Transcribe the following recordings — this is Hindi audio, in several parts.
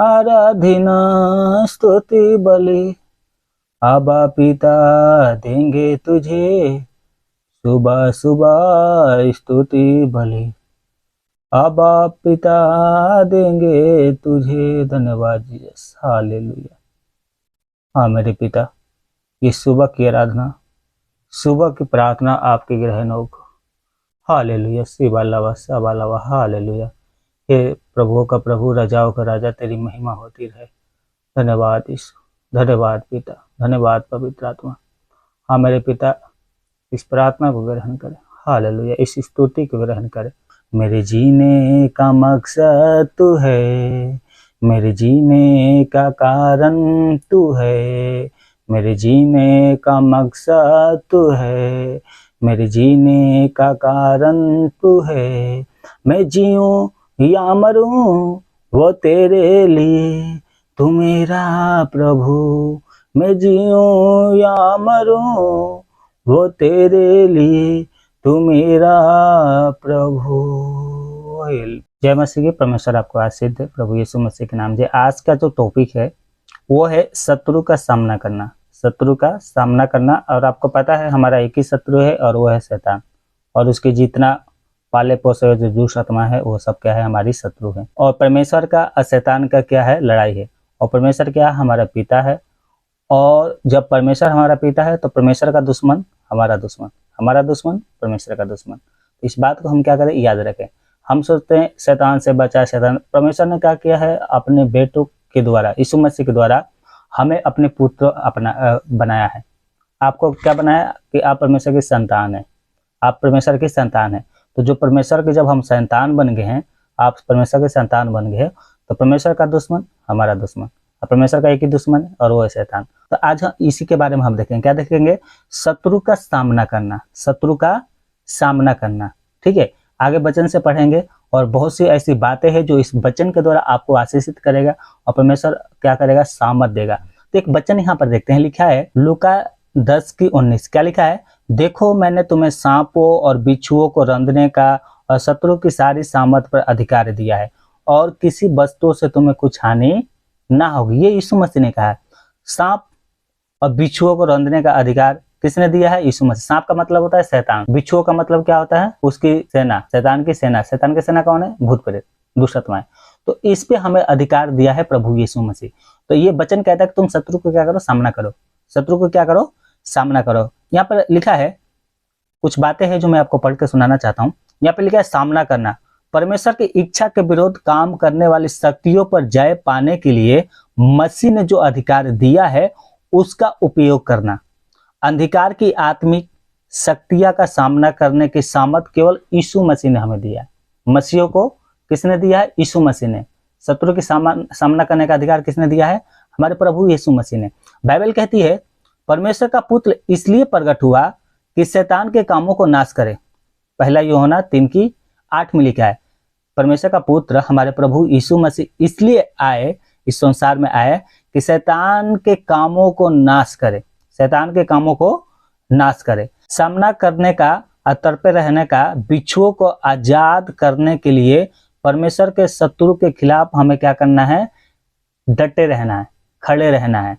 आराधना स्तुति बलि आबा पिता देंगे तुझे, सुबह सुबह स्तुति बलि आबा पिता देंगे तुझे। धन्यवाद जीसस, हालेलुया। हाँ मेरे पिता, ये सुबह की आराधना, सुबह की प्रार्थना आपके ग्रहण हो। Hallelujah, शिवालावा सवालावा, hallelujah. हे प्रभुओं का प्रभु, राजाओं का राजा, तेरी महिमा होती रहे। धन्यवाद यीशु, धन्यवाद पिता, धन्यवाद पवित्र आत्मा। हाँ मेरे पिता, इस प्रार्थना को ग्रहण करें। हालेलुया, इस स्तुति को ग्रहण करें। मेरे जीने का मकसद तू है, मेरे जीने का कारण तू है, मेरे जीने का मकसद तू है, मेरे जीने का कारण तू है। मैं जीऊं या मरूं वो तेरे लिए, तू मेरा प्रभु। मैं जीऊं या मरूं वो तेरे लिए, तू मेरा प्रभु। जय मसीह की। परमेश्वर आपको आशीष दे प्रभु यीशु मसीह के नाम से। आज का जो टॉपिक है वो है शत्रु का सामना करना, शत्रु का सामना करना। और आपको पता है हमारा एक ही शत्रु है और वो है शैतान, और उसके जितना पाले पोसे जो दुष्ट आत्मा है वो सब क्या है, हमारी शत्रु है। और परमेश्वर का और शैतान का क्या है, लड़ाई है। और परमेश्वर क्या है, हमारा पिता है। और जब परमेश्वर हमारा पिता है तो परमेश्वर का दुश्मन हमारा दुश्मन, हमारा दुश्मन परमेश्वर का दुश्मन। इस बात को हम क्या करें, याद रखें। हम सोचते हैं शैतान से बचा, शैतान। परमेश्वर ने क्या किया है, अपने बेटों के द्वारा, यीशु मसीह के द्वारा हमें अपने पुत्र अपना बनाया है। आपको क्या बनाया कि आप परमेश्वर की संतान है, आप परमेश्वर की संतान है। तो जो परमेश्वर के जब हम संतान बन गए हैं, आप परमेश्वर के संतान बन गए, तो परमेश्वर का दुश्मन हमारा दुश्मन, परमेश्वर का एक ही दुश्मन है और वो है शैतान। तो आज हम इसी के बारे में हम देखेंगे। क्या देखेंगे, शत्रु का सामना करना, शत्रु का सामना करना। ठीक है, आगे वचन से पढ़ेंगे और बहुत सी ऐसी बातें हैं जो इस वचन के द्वारा आपको आशीषित करेगा और परमेश्वर क्या करेगा, सामत देगा। तो एक वचन यहाँ पर देखते हैं, लिखा है लूका 10:19। क्या लिखा है, देखो मैंने तुम्हें सांपों और बिच्छुओं को रंधने का और शत्रु की सारी सामत पर अधिकार दिया है, और किसी वस्तु से तुम्हें कुछ हानि ना होगी। ये यीशु मसीह ने कहा है। सांप और बिच्छुओं को रंधने का अधिकार किसने दिया है, यीशु मसीह। सांप का मतलब होता है शैतान, बिच्छुओं का मतलब क्या होता है, उसकी सेना, शैतान की सेना। शैतान की सेना कौन है, भूत प्रेत दुष्ट आत्माएं। तो इस पे हमें अधिकार दिया है प्रभु यीशु मसीह। तो ये वचन कहता है कि तुम शत्रु को क्या करो, सामना करो। शत्रु को क्या करो, सामना करो। यहाँ पर लिखा है, कुछ बातें हैं जो मैं आपको पढ़ के सुनाना चाहता हूँ। यहाँ पे लिखा है सामना करना, परमेश्वर की इच्छा के विरोध काम करने वाली शक्तियों पर जय पाने के लिए मसीह ने जो अधिकार दिया है उसका उपयोग करना। अंधकार की आत्मिक शक्तियां का सामना करने की सामर्थ केवल यीशु मसीह ने हमें दिया है। मसीहों को किसने दिया है, यीशु मसीह ने। शत्रु की सामना करने का अधिकार किसने दिया है, हमारे प्रभु यीशु मसीह ने। बाइबल कहती है परमेश्वर का पुत्र इसलिए प्रकट हुआ कि शैतान के कामों को नाश करे। पहला यूहन्ना 3:8 में लिखा है, परमेश्वर का पुत्र हमारे प्रभु यीशु मसीह इसलिए आए, इस संसार में आए कि शैतान के कामों को नाश करे, शैतान के कामों को नाश करे। सामना करने का, तड़पे रहने का, बिच्छुओं को आजाद करने के लिए परमेश्वर के शत्रु के खिलाफ हमें क्या करना है, डटे रहना है, खड़े रहना है,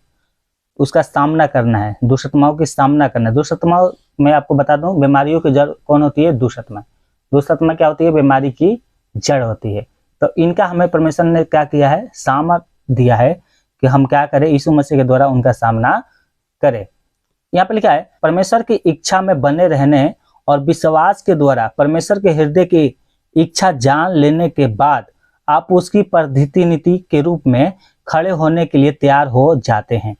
उसका सामना करना है, दुष्टात्माओं की सामना करना है। दुष्टात्माओं, मैं आपको बता दूं, बीमारियों की जड़ कौन होती है, दुष्टात्मा। दुष्टात्मा क्या होती है, बीमारी की जड़ होती है। तो इनका हमें परमेश्वर ने क्या किया है, सामर्थ दिया है कि हम क्या करें, यीशु मसीह के द्वारा उनका सामना करें। यहाँ पे लिखा है परमेश्वर की इच्छा में बने रहने और विश्वास के द्वारा परमेश्वर के हृदय की इच्छा जान लेने के बाद आप उसकी प्रतिनिधि नीति के रूप में खड़े होने के लिए तैयार हो जाते हैं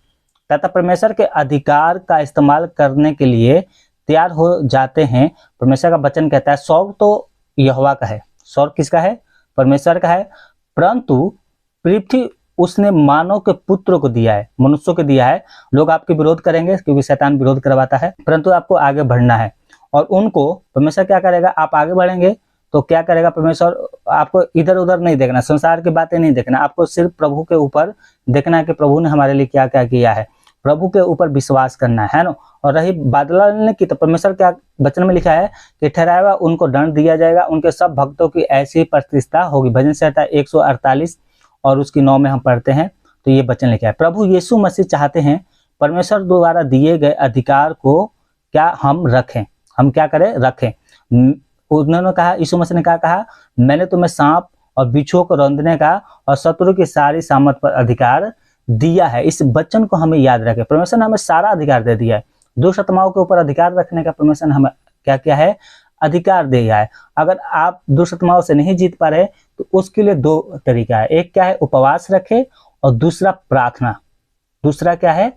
तथा परमेश्वर के अधिकार का इस्तेमाल करने के लिए तैयार हो जाते हैं। परमेश्वर का वचन कहता है शौक तो यहोवा का है। शौक किसका है, परमेश्वर का है, परंतु पृथ्वी उसने मानव के पुत्र को दिया है, मनुष्यों को दिया है। लोग आपके विरोध करेंगे क्योंकि शैतान विरोध करवाता है, परंतु आपको आगे बढ़ना है। और उनको परमेश्वर क्या करेगा, आप आगे बढ़ेंगे तो क्या करेगा परमेश्वर, आपको इधर उधर नहीं देखना, संसार की बातें नहीं देखना, आपको सिर्फ प्रभु के ऊपर देखना है कि प्रभु ने हमारे लिए क्या क्या किया है। प्रभु के ऊपर विश्वास करना है ना। और रही बादल की, तो परमेश्वर क्या वचन में लिखा है कि ठहराया हुआ उनको दंड दिया जाएगा, उनके सब भक्तों की ऐसी प्रतिष्ठा होगी। भजन संहिता 148 और उसकी 9 में हम पढ़ते हैं तो ये वचन लिखा है, प्रभु यीशु मसीह चाहते हैं परमेश्वर द्वारा दिए गए अधिकार को क्या हम रखें, हम क्या करें, रखें। उन्होंने कहा, यीशु मसीह ने क्या कहा, मैंने तुम्हें सांप और बिच्छुओं को रौंदने का और शत्रु की सारी सामर्थ पर अधिकार दिया है। इस वचन को हमें याद रखें। परमेश्वर ने हमें सारा अधिकार दे दिया है। दुष्ट आत्माओं के ऊपर अधिकार रखने का परमेश्वर ने हमें क्या किया है, अधिकार दिया है। अगर आप दुष्ट आत्माओं से नहीं जीत पा रहे तो उसके लिए 2 तरीका है। एक क्या है, उपवास रखे, और दूसरा प्रार्थना। दूसरा क्या है,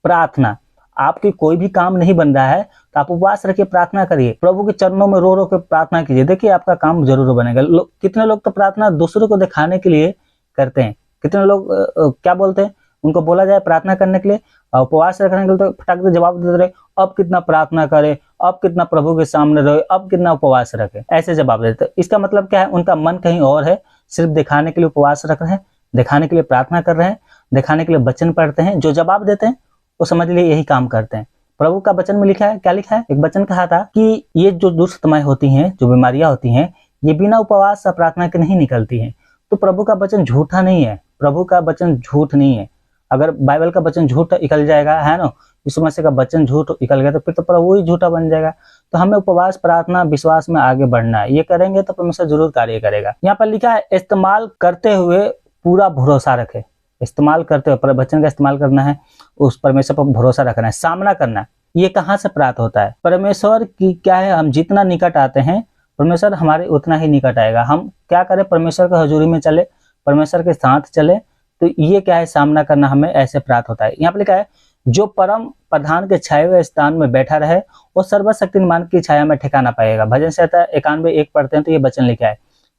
प्रार्थना। आपकी कोई भी काम नहीं बन रहा है तो आप उपवास रखिए, प्रार्थना करिए, प्रभु के चरणों में रो रो के प्रार्थना कीजिए, देखिए आपका काम जरूर बनेगा। कितने लोग तो प्रार्थना दूसरों को दिखाने के लिए करते हैं। कितने लोग क्या बोलते हैं, उनको बोला जाए प्रार्थना करने के लिए, उपवास रखने के लिए तो फटाक से जवाब देते रहे, अब कितना प्रार्थना करे, अब कितना प्रभु के सामने रहे, अब कितना उपवास रखे, ऐसे जवाब देते। इसका मतलब क्या है, उनका मन कहीं और है, सिर्फ दिखाने के लिए उपवास रख रहे हैं, दिखाने के लिए प्रार्थना कर रहे हैं, दिखाने के लिए वचन पढ़ते हैं। जो जवाब देते हैं वो समझ लिए यही काम करते हैं। प्रभु का वचन में लिखा है, क्या लिखा है, एक वचन कहा था कि ये जो दुष्ट आत्माएं होती हैं, जो बीमारियां होती हैं, ये बिना उपवास और प्रार्थना के नहीं निकलती हैं। तो प्रभु का वचन झूठा नहीं है, प्रभु का वचन झूठ नहीं है। अगर बाइबल का वचन झूठ निकल जाएगा, है ना, यीशु मसीह का वचन झूठ निकल गया तो फिर तो प्रभु ही झूठा बन जाएगा। तो हमें उपवास, प्रार्थना, विश्वास में आगे बढ़ना है। ये करेंगे तो परमेश्वर जरूर कार्य करेगा। यहाँ पर लिखा है, इस्तेमाल करते हुए पूरा भरोसा रखे। इस्तेमाल करते हुए, वचन का इस्तेमाल करना है, उस परमेश्वर पर भरोसा रखना है, सामना करना है। ये कहाँ से प्राप्त होता है, परमेश्वर की क्या है, हम जितना निकट आते हैं परमेश्वर हमारे उतना ही निकट आएगा। हम क्या करें, परमेश्वर की हजूरी में चले, परमेश्वर के साथ चले, तो ये क्या है, सामना करना हमें ऐसे प्राप्त होता है। यहाँ पे लिखा है, जो परम प्रधान के छाए हुए स्थान में बैठा रहे वो सर्वशक्तिमान की छाया में ठिकाना पाएगा। भजन संहिता 91:1 पढ़ते हैं तो ये वचन लिखा है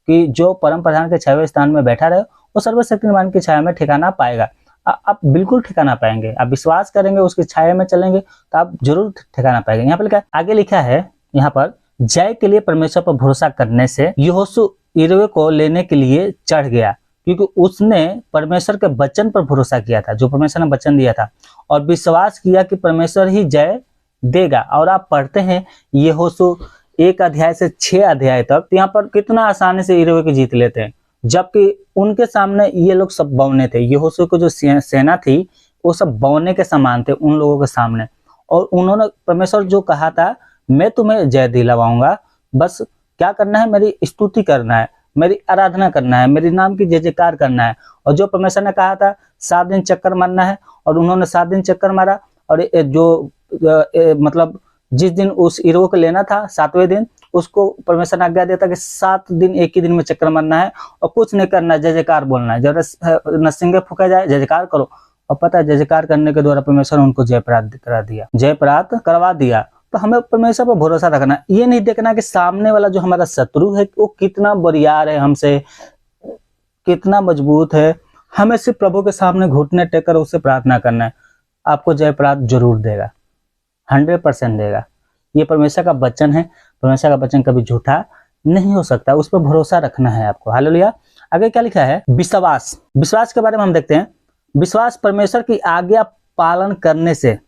कि जो परम प्रधान के छाए हुए स्थान में बैठा रहे वो सर्वशक्तिमान की छाया में ठिकाना पाएगा। आप बिल्कुल ठिकाना पाएंगे, आप विश्वास करेंगे, उसकी छाया में चलेंगे तो आप जरूर ठिकाना पाएंगे। यहाँ पे लिखा है, आगे लिखा है यहाँ पर, जय के लिए परमेश्वर पर भरोसा करने से यहोशू यरीहो को लेने के लिए चढ़ गया, क्योंकि उसने परमेश्वर के वचन पर भरोसा किया था, जो परमेश्वर ने वचन दिया था, और विश्वास किया कि परमेश्वर ही जय देगा। और आप पढ़ते हैं यहोशू 1 अध्याय से 6 अध्याय तक, तो यहाँ पर कितना आसानी से यरीहो को जीत लेते हैं, जबकि उनके सामने ये लोग सब बौने थे। यहोशू को जो सेना थी वो सब बौने के समान थे उन लोगों के सामने। और उन्होंने, परमेश्वर जो कहा था, मैं तुम्हें जय दिलवाऊंगा, बस क्या करना है, मेरी स्तुति करना है, मेरी आराधना करना है, मेरे नाम की जय जयकार करना है। और जो परमेश्वर ने कहा था 7 दिन चक्कर मारना है, और उन्होंने 7 दिन चक्कर मारा। और जो मतलब जिस दिन उस यरीहो को लेना था 7वें दिन, उसको परमेश्वर ने आज्ञा देता कि 7 दिन एक ही दिन में चक्कर मारना है और कुछ नहीं करना है, जय जयकार बोलना है। जब नरसिंगे फूका जाए जय जयकार करो। और पता है, जय जयकार करने के द्वारा परमेश्वर उनको जय प्राप्त करा दिया, जय प्राप्त करवा दिया। तो हमें परमेश्वर पर भरोसा रखना, ये नहीं देखना कि सामने वाला जो हमारा शत्रु है वो कितना बरियार है, हमसे कितना मजबूत है। हमें सिर्फ प्रभु के सामने घुटने टेक कर उससे प्रार्थना करना है, आपको जय प्राप्त जरूर देगा, 100% देगा। ये परमेश्वर का वचन है, परमेश्वर का वचन कभी झूठा नहीं हो सकता, उस पर भरोसा रखना है आपको। हालेलुया। आगे क्या लिखा है, विश्वास। विश्वास के बारे में हम देखते हैं। विश्वास परमेश्वर की आज्ञा पालन करने से,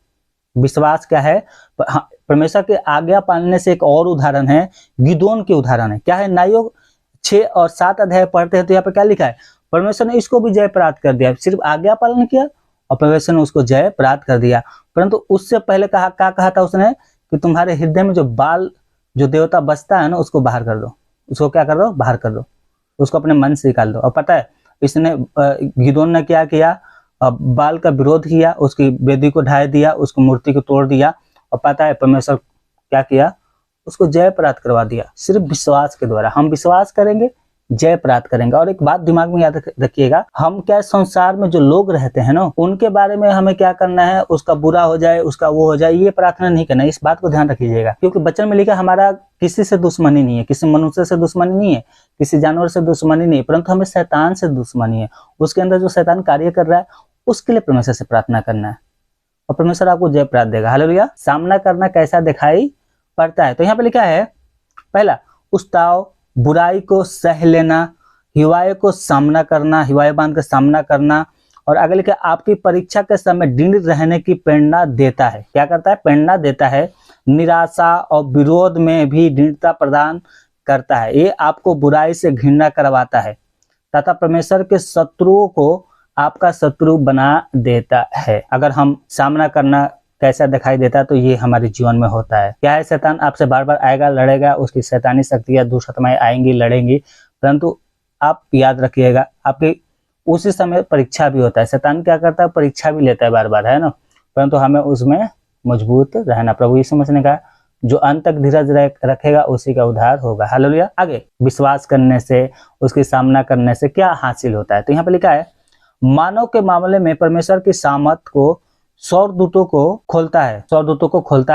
विश्वास क्या है, परमेश्वर के आज्ञा पालने से एक और उदाहरण है, गिदोन के उदाहरण है। क्या है, न्यायोग 6 और 7 अध्याय पढ़ते हैं तो यहाँ पे क्या लिखा है, परमेश्वर ने इसको भी जय प्राप्त कर दिया, सिर्फ आज्ञा पालन किया और परमेश्वर ने उसको जय प्राप्त कर दिया। परंतु उससे पहले क्या कहा था उसने, कि तुम्हारे हृदय में जो बाल, जो देवता बसता है ना, उसको बाहर कर दो, उसको क्या कर दो, बाहर कर दो, उसको अपने मन से निकाल दो। और पता है इसने, गिदोन ने क्या किया, बाल का विरोध किया, उसकी वेदी को ढा दिया, उसकी मूर्ति को तोड़ दिया। और पता है परमेश्वर क्या किया, उसको जय प्राप्त करवा दिया, सिर्फ विश्वास के द्वारा। हम विश्वास करेंगे, जय प्राप्त करेंगे। और एक बात दिमाग में याद रखिएगा, हम क्या संसार में जो लोग रहते हैं ना, उनके बारे में हमें क्या करना है, उसका बुरा हो जाए, उसका वो हो जाए, ये प्रार्थना नहीं करना। इस बात को ध्यान रखिएगा, क्योंकि वचन में लिखा हमारा किसी से दुश्मनी नहीं है, किसी मनुष्य से दुश्मनी नहीं है, किसी जानवर से दुश्मनी नहीं है, परंतु हमें शैतान से दुश्मनी है। उसके अंदर जो शैतान कार्य कर रहा है उसके लिए परमेश्वर से प्रार्थना करना है और परमेश्वर आपको जय प्राप्त देगा। हालेलुया। सामना करना कैसा दिखाई पड़ता है, तो यहाँ पे लिखा है, पहला उस्ताव, बुराई को सह लेना, हिवाए को सामना करना, हिवाए बांध कर सामना करना। और आगे लिखा, आपकी परीक्षा के समय दृढ़ रहने की प्रेरणा देता है। क्या करता है, प्रेरणा देता है। निराशा और विरोध में भी दृढ़ता प्रदान करता है। ये आपको बुराई से घृणा करवाता है, तथा परमेश्वर के शत्रुओं को आपका शत्रु बना देता है। अगर हम सामना करना कैसा दिखाई देता है तो ये हमारे जीवन में होता है। क्या है, शैतान आपसे बार बार आएगा, लड़ेगा, उसकी शैतानी शक्तियां दुष्ट आत्माएं आएंगी, लड़ेंगी, परंतु आप याद रखिएगा आपकी उसी समय परीक्षा भी होता है। शैतान क्या करता है, परीक्षा भी लेता है बार बार, है ना, परंतु हमें उसमें मजबूत रहना। प्रभु यीशु मसीह ने कहा जो अंत तक धीरज रखेगा उसी का उद्धार होगा। हालेलुया। आगे विश्वास करने से, उसके सामना करने से क्या हासिल होता है, तो यहाँ पे लिखा है मानव के मामले में परमेश्वर की सामर्थ को स्वर्गदूतों को खोलता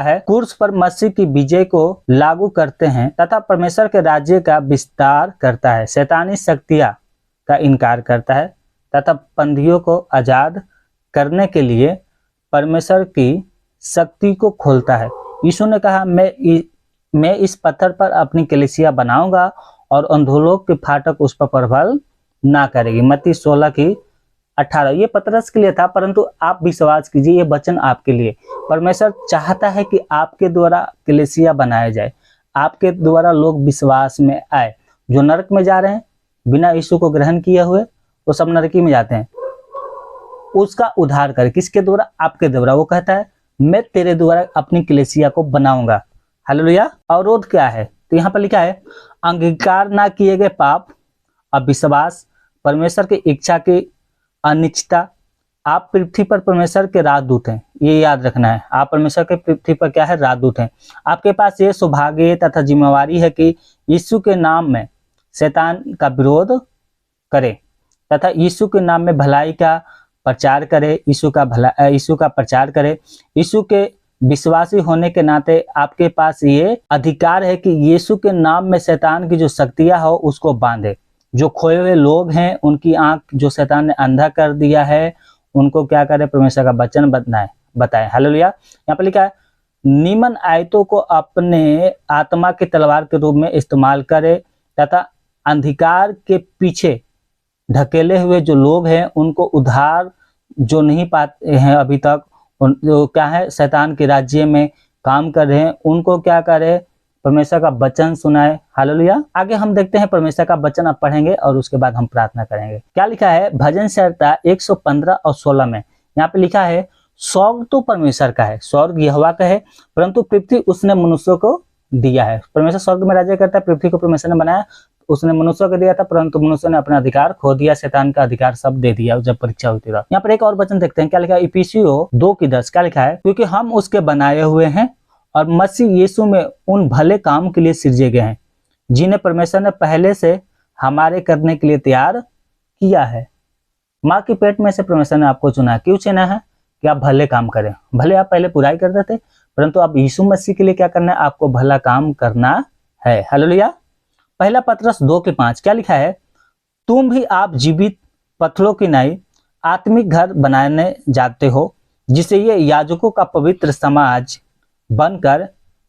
है, क्रूस पर मसीह की विजय को लागू करते हैं तथा परमेश्वर के राज्य का विस्तार करता है, शैतानी शक्तियां का इनकार करता है तथा बंदियों को आजाद करने के लिए परमेश्वर की शक्ति को खोलता है। यीशु ने कहा मैं इस पत्थर पर अपनी कलीसिया बनाऊंगा और अंधोलोक के फाटक उस पर प्रबल ना करेगी। मत्ती 16:18। ये पतरस के लिए था, परंतु आप विश्वास कीजिए ये वचन आपके लिए। परमेश्वर चाहता है कि आपके द्वारा कलीसिया बनाया जाए, आपके द्वारा लोग विश्वास में आए। जो नरक में जा रहे हैं बिना यीशु को ग्रहण किए हुए, वो सब नरकी में जाते हैं, उसका उद्धार करे। किसके द्वारा? आपके द्वारा। वो कहता है मैं तेरे द्वारा अपनी कलीसिया को बनाऊंगा। हालेलुया। अवरोध क्या है, तो यहाँ पर लिखा है अंगीकार ना किए गए पाप, अविश्वास, परमेश्वर की इच्छा की अनिश्चितता। आप पृथ्वी पर परमेश्वर के राजदूत हैं, ये याद रखना है। आप परमेश्वर के पृथ्वी पर क्या है? राजदूत हैं। आपके पास ये सौभाग्य तथा जिम्मेवारी है कि यीशु के नाम में शैतान का विरोध करे तथा यीशु के नाम में भलाई का प्रचार करे, यीशु का प्रचार करे। यीशु के विश्वासी होने के नाते आपके पास ये अधिकार है कि यीशु के नाम में शैतान की जो शक्तियां हो उसको बांधे। जो खोए हुए लोग हैं उनकी आंख जो शैतान ने अंधा कर दिया है उनको क्या करे? परमेश्वर का वचन बताए। हालेलुया। यहाँ पर लिखा है नीमन आयतों को अपने आत्मा की तलवार के रूप में इस्तेमाल करे तथा अंधकार के पीछे ढकेले हुए जो लोग हैं उनको उद्धार जो नहीं पाते हैं अभी तक, जो क्या है शैतान के राज्य में काम कर रहे हैं, उनको क्या करे? परमेश्वर का वचन सुनाए। हालेलुया। आगे हम देखते हैं परमेश्वर का वचन अब पढ़ेंगे और उसके बाद हम प्रार्थना करेंगे। क्या लिखा है भजन संहिता 115 और 16 में? यहाँ पे लिखा है स्वर्ग तो परमेश्वर का है, स्वर्ग यहोवा का है, परंतु पृथ्वी उसने मनुष्यों को दिया है। परमेश्वर स्वर्ग में राज्य करता है, पृथ्वी को परमेश्वर ने बनाया, उसने मनुष्यों को दिया था, परंतु मनुष्यों ने अपना अधिकार खो दिया, शैतान का अधिकार सब दे दिया जब परीक्षा हुई थी। यहाँ पर एक और वचन देखते हैं, क्या लिखा है इफिसियों 2:10। क्या लिखा है क्योंकि हम उसके बनाए हुए हैं और मसीह यीशु में उन भले काम के लिए सृजे गए हैं जिन्हें परमेश्वर ने पहले से हमारे करने के लिए तैयार किया है। माँ के पेट में से परमेश्वर ने आपको चुना। क्यों चुना है? कि आप भले काम करें। भले आप पहले बुराई करते थे, परंतु अब यीशु मसीह के लिए क्या करना है? आपको भला काम करना है। हालेलुया। पहला पतरस 2:5। क्या लिखा है तुम भी आप जीवित पत्थरों की नाई आत्मिक घर बनाने जाते हो, जिसे ये याजकों का पवित्र समाज बनकर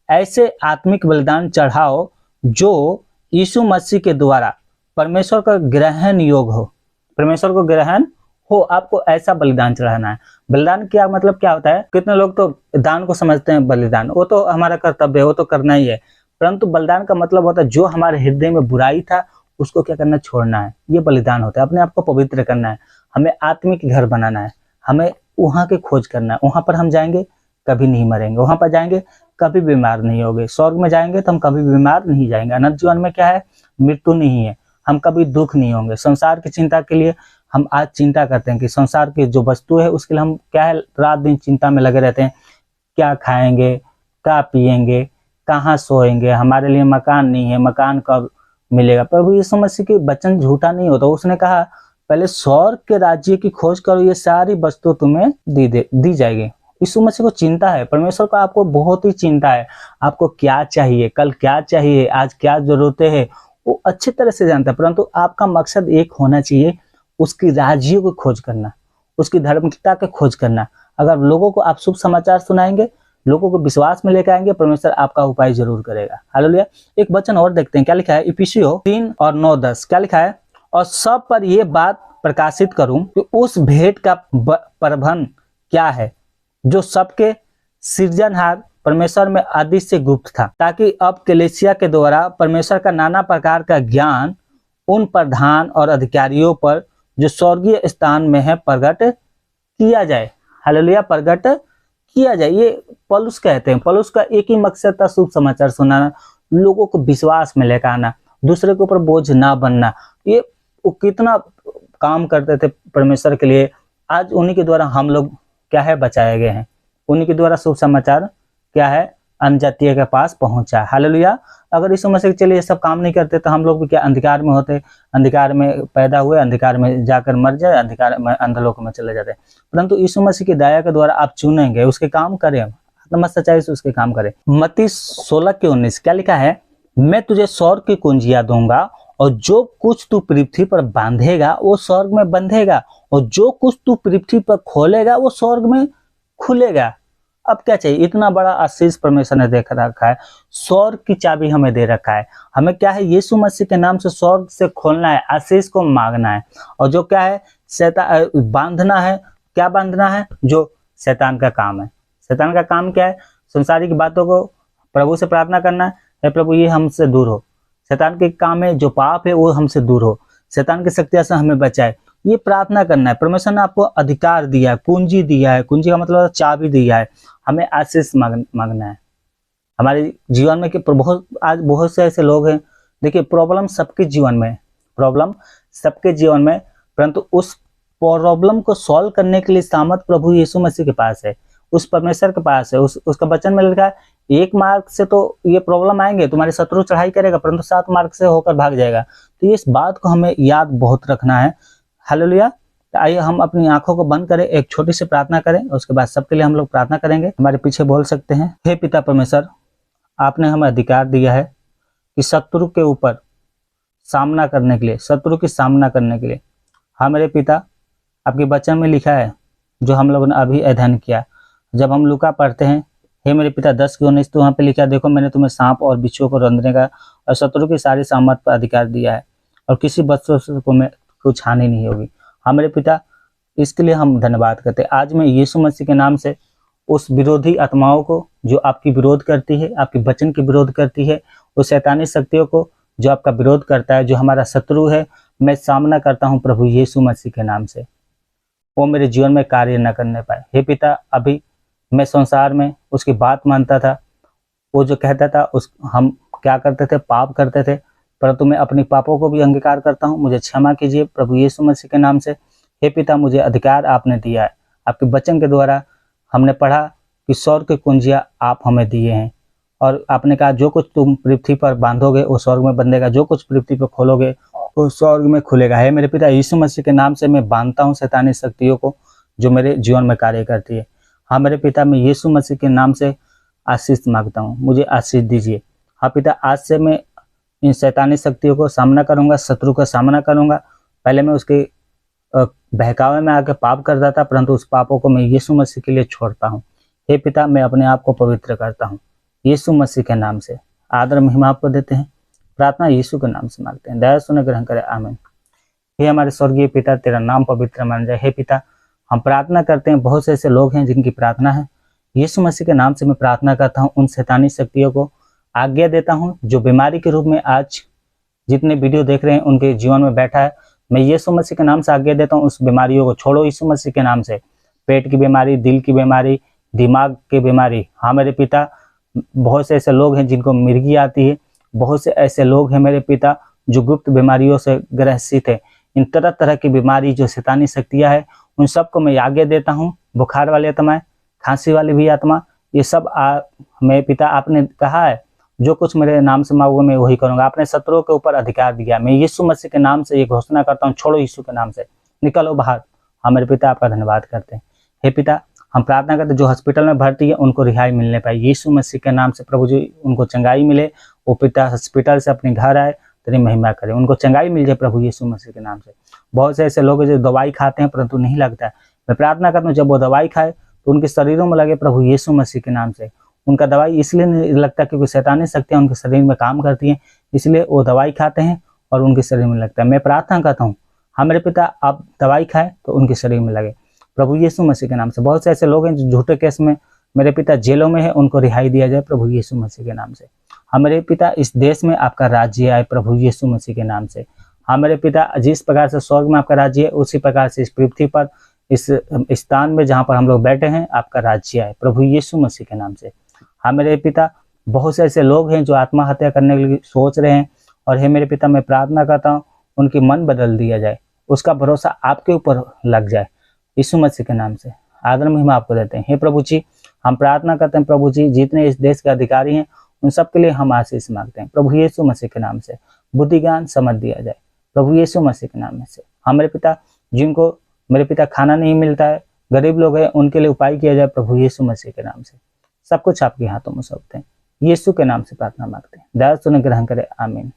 ऐसे आत्मिक बलिदान चढ़ाओ जो यीशु मसीह के द्वारा परमेश्वर का ग्रहण योग हो। परमेश्वर को ग्रहण हो, आपको ऐसा बलिदान चढ़ाना है। बलिदान क्या मतलब क्या होता है? कितने लोग तो दान को समझते हैं बलिदान, वो तो हमारा कर्तव्य है, वो तो करना ही है, परंतु बलिदान का मतलब होता है जो हमारे हृदय में बुराई था उसको क्या करना? छोड़ना है। ये बलिदान होता है। अपने आप को पवित्र करना है, हमें आत्मिक घर बनाना है, हमें वहां की खोज करना है। वहां पर हम जाएंगे कभी नहीं मरेंगे, वहां पर जाएंगे कभी बीमार नहीं होंगे, स्वर्ग में जाएंगे तो हम कभी बीमार नहीं जाएंगे। अनंत जीवन में क्या है? मृत्यु नहीं है, हम कभी दुख नहीं होंगे। संसार की चिंता के लिए हम आज चिंता करते हैं कि संसार की जो वस्तु है उसके लिए हम क्या है रात दिन चिंता में लगे रहते हैं। क्या खाएंगे, क्या पिएंगे, कहाँ सोएंगे, हमारे लिए मकान नहीं है, मकान कब मिलेगा। प्रभु यीशु मसीह के वचन झूठा नहीं होता। उसने कहा पहले स्वर्ग के राज्य की खोज करो, ये सारी वस्तु तुम्हें दी जाएगी। यीशु मसीह को चिंता है, परमेश्वर को आपको बहुत ही चिंता है। आपको क्या चाहिए, कल क्या चाहिए, आज क्या जरूरतें है, वो अच्छी तरह से जानता है, परंतु आपका मकसद एक होना चाहिए, उसकी राज्य को खोज करना, उसकी धार्मिकता की खोज करना। अगर लोगों को आप शुभ समाचार सुनाएंगे, लोगों को विश्वास में लेकर आएंगे, परमेश्वर आपका उपाय जरूर करेगा। हालेलुया। एक वचन और देखते हैं, क्या लिखा है इफिसियों 3:9-10। क्या लिखा है और सब पर यह बात प्रकाशित करूं कि उस भेंट का प्रबंध क्या है जो सबके सृजनहार परमेश्वर में आदि से गुप्त था, ताकि अब कलीसिया के द्वारा परमेश्वर का नाना प्रकार का ज्ञान उन प्रधान और अधिकारियों पर जो स्वर्गीय स्थान में है प्रकट किया जाए। हालेलुया, प्रकट किया जाए। ये पौलुस कहते हैं। पौलुस का एक ही मकसद था, शुभ समाचार सुनाना, लोगों को विश्वास में लेकर आना, दूसरे के ऊपर बोझ ना बनना। ये वो कितना काम करते थे परमेश्वर के लिए। आज उन्हीं के द्वारा हम लोग क्या है, बचाए गए हैं। उन्हीं के द्वारा शुभ समाचार क्या है, अन्य जातीय के पास पहुंचा। हालेलुया। अगर इस मसीह के चलिए सब काम नहीं करते तो हम लोग भी क्या अंधकार में होते, अंधकार में पैदा हुए, अंधकार में जाकर मर जाए, अंधकार में अंधलोक में चले जाते। परंतु यीशु मसीह की दया के द्वारा आप चुनेंगे, उसके काम करें, आत्मा सच्चाई से उसके काम करें। मत्ती 16:19 क्या लिखा है, मैं तुझे स्वर्ग की कुंजियां दूंगा और जो कुछ तू पृथ्वी पर बांधेगा वो स्वर्ग में बंधेगा, और जो कुछ तू पृथ्वी पर खोलेगा वो स्वर्ग में खुलेगा। अब क्या चाहिए, इतना बड़ा आशीष परमेश्वर ने देख रखा है। स्वर्ग की चाबी हमें दे रखा है। हमें क्या है, यीशु मसीह के नाम से स्वर्ग से खोलना है, आशीष को मांगना है। और जो क्या है, शैतान बांधना है। क्या बांधना है, जो शैतान का काम है। शैतान का काम क्या है, संसारिक बातों को प्रभु से प्रार्थना करना है, प्रभु ये हमसे दूर हो। शैतान के काम है, जो पाप है वो हमसे दूर हो, शैतान की शक्तियों से हमें बचाए, ये प्रार्थना करना है। परमेश्वर ने आपको अधिकार दिया है, कुंजी दिया है। कुंजी का मतलब चाबी दिया है। हमें आशीष मांगना है हमारे जीवन में। कि आज बहुत से ऐसे लोग हैं, देखिए प्रॉब्लम सबके जीवन में, प्रॉब्लम सबके जीवन में, परंतु उस प्रॉब्लम को सॉल्व करने के लिए सामर्थ प्रभु यीशु मसीह के पास है, उस परमेश्वर के पास है। उसका वचन में लिखा है, 1 मार्ग से तो ये प्रॉब्लम आएंगे, तुम्हारे शत्रु चढ़ाई करेगा, परंतु 7 मार्ग से होकर भाग जाएगा। तो इस बात को हमें याद बहुत रखना है। हालेलुया। आइए हम अपनी आंखों को बंद करें, एक छोटी सी प्रार्थना करें, उसके बाद सबके लिए हम लोग प्रार्थना करेंगे। हमारे पीछे बोल सकते हैं, हे पिता परमेश्वर, आपने हमें अधिकार दिया है कि शत्रु के ऊपर सामना करने के लिए, शत्रु की सामना करने के लिए। हाँ मेरे पिता, आपके वचन में लिखा है, जो हम लोगों ने अभी अध्ययन किया, जब हम लूका पढ़ते हैं, हे मेरे पिता 10:19, तो वहाँ पे लिखा, देखो मैंने तुम्हें सांप और बिच्छू को रंधने का और शत्रु की सारी सामर्थ पर अधिकार दिया है, और किसी वस्तु को में कुछ हानि नहीं होगी। हाँ मेरे पिता, इसके लिए हम धन्यवाद करते हैं। आज मैं यीशु मसीह के नाम से उस विरोधी आत्माओं को जो आपकी विरोध करती है, आपके वचन की विरोध करती है, उस शैतानी शक्तियों को जो आपका विरोध करता है, जो हमारा शत्रु है, मैं सामना करता हूँ प्रभु यीशु मसीह के नाम से, वो मेरे जीवन में कार्य न करने पाए। हे पिता, अभी मैं संसार में उसकी बात मानता था, वो जो कहता था उस हम क्या करते थे, पाप करते थे, परंतु मैं अपनी पापों को भी अंगीकार करता हूँ। मुझे क्षमा कीजिए प्रभु यीशु मसीह के नाम से। हे पिता, मुझे अधिकार आपने दिया है, आपके वचन के द्वारा हमने पढ़ा कि स्वर्ग की कुंजियां आप हमें दिए हैं, और आपने कहा जो कुछ तुम पृथ्वी पर बांधोगे वो स्वर्ग में बंधेगा, जो कुछ पृथ्वी पर खोलोगे वो स्वर्ग में खुलेगा। है मेरे पिता, यीशु मसीह के नाम से मैं बांधता हूँ शैतानी शक्तियों को जो मेरे जीवन में कार्य करती है। हाँ मेरे पिता, मैं यीशु मसीह के नाम से आशीष मांगता हूँ, मुझे आशीष दीजिए। हाँ पिता, आज से मैं इन शैतानी शक्तियों को सामना करूंगा, शत्रु का सामना करूंगा। पहले मैं उसके बहकावे में आके पाप करता था, परंतु उस पापों को मैं यीशु मसीह के लिए छोड़ता हूँ। हे पिता, मैं अपने आप को पवित्र करता हूँ यीशु मसीह के नाम से। आदर महिमा आपको देते हैं, प्रार्थना यीशु के नाम से मांगते हैं, दया सुने ग्रहण करें, आमीन। हे हमारे स्वर्गीय पिता, तेरा नाम पवित्र मान जाए। हे पिता, हम प्रार्थना करते हैं, बहुत से ऐसे लोग हैं जिनकी प्रार्थना है, यीशु मसीह के नाम से मैं प्रार्थना करता हूँ, उन शैतानी शक्तियों को आज्ञा देता हूँ जो बीमारी के रूप में आज जितने वीडियो देख रहे हैं उनके जीवन में बैठा है। मैं यीशु मसीह के नाम से आज्ञा देता हूँ, उस बीमारियों को छोड़ो यीशु मसीह के नाम से। पेट की बीमारी, दिल की बीमारी, दिमाग की बीमारी। हाँ मेरे पिता, बहुत से ऐसे लोग हैं जिनको मिर्गी आती है, बहुत से ऐसे लोग हैं मेरे पिता जो गुप्त बीमारियों से ग्रसित है। इन तरह तरह की बीमारी जो शैतानी शक्तियाँ है, उन सबको मैं आज्ञा देता हूँ। बुखार वाली आत्मा, खांसी वाली भी आत्मा, ये सब मेरे पिता, आपने कहा है जो कुछ मेरे नाम से मांगोगे मैं वही करूंगा। आपने शत्रुओं के ऊपर अधिकार दिया। मैं यीशु मसीह के नाम से ये घोषणा करता हूँ, छोड़ो यीशु के नाम से, निकलो बाहर। हाँ मेरे पिता, आपका धन्यवाद करते हैं। हे पिता, हम प्रार्थना करते हैं जो हॉस्पिटल में भर्ती है उनको रिहाई मिलने पाए यीशु मसीह के नाम से। प्रभु जी, उनको चंगाई मिले, वो पिता हॉस्पिटल से अपने घर आए, तेरी महिमा करें, उनको चंगाई मिल जाए प्रभु यीशु मसीह के नाम से। बहुत से ऐसे लोग जो दवाई खाते हैं परंतु नहीं लगता है, मैं प्रार्थना करता हूँ जब वो दवाई खाए तो उनके शरीरों में लगे प्रभु यीशु मसीह के नाम से। उनका दवाई इसलिए नहीं लगता क्योंकि शैतानी शक्तियाँ उनके शरीर में काम करती हैं, इसलिए वो दवाई खाते हैं और उनके शरीर में लगता है। मैं प्रार्थना करता हूँ, हाँ मेरे पिता, आप दवाई खाए तो उनके शरीर में लगे प्रभु यीशु मसीह के नाम से। बहुत से ऐसे लोग हैं जो झूठे केस में मेरे पिता जेलों में है, उनको रिहाई दिया जाए प्रभु यीशु मसीह के नाम से। हाँ मेरे पिता, इस देश में आपका राज्य आए प्रभु यीशु मसीह के नाम से। हाँ मेरे पिता, जिस प्रकार से स्वर्ग में आपका राज्य है, उसी प्रकार से इस पृथ्वी पर, इस स्थान में जहाँ पर हम लोग बैठे हैं, आपका राज्य है प्रभु यीशु मसीह के नाम से। हाँ मेरे पिता, बहुत से ऐसे लोग हैं जो आत्महत्या करने के लिए सोच रहे हैं, और हे मेरे पिता, मैं प्रार्थना करता हूँ उनकी मन बदल दिया जाए, उसका भरोसा आपके ऊपर लग जाए यीशु मसीह के नाम से। आदर महिमा आपको देते हैं। हे प्रभु जी, हम प्रार्थना करते हैं प्रभु जी, जितने इस देश के अधिकारी हैं उन सब के लिए हम आशीष मांगते हैं प्रभु यीशु मसीह के नाम से। बुद्धि ज्ञान समझ दिया जाए प्रभु यीशु मसीह के नाम में से। हाँ मेरे पिता, जिनको मेरे पिता खाना नहीं मिलता है, गरीब लोग हैं, उनके लिए उपाय किया जाए प्रभु यीशु मसीह के नाम से। सब कुछ आपके हाथों में सौंपते हैं, यीशु के नाम से प्रार्थना मांगते हैं, दया सुन ग्रहण करें, आमीन।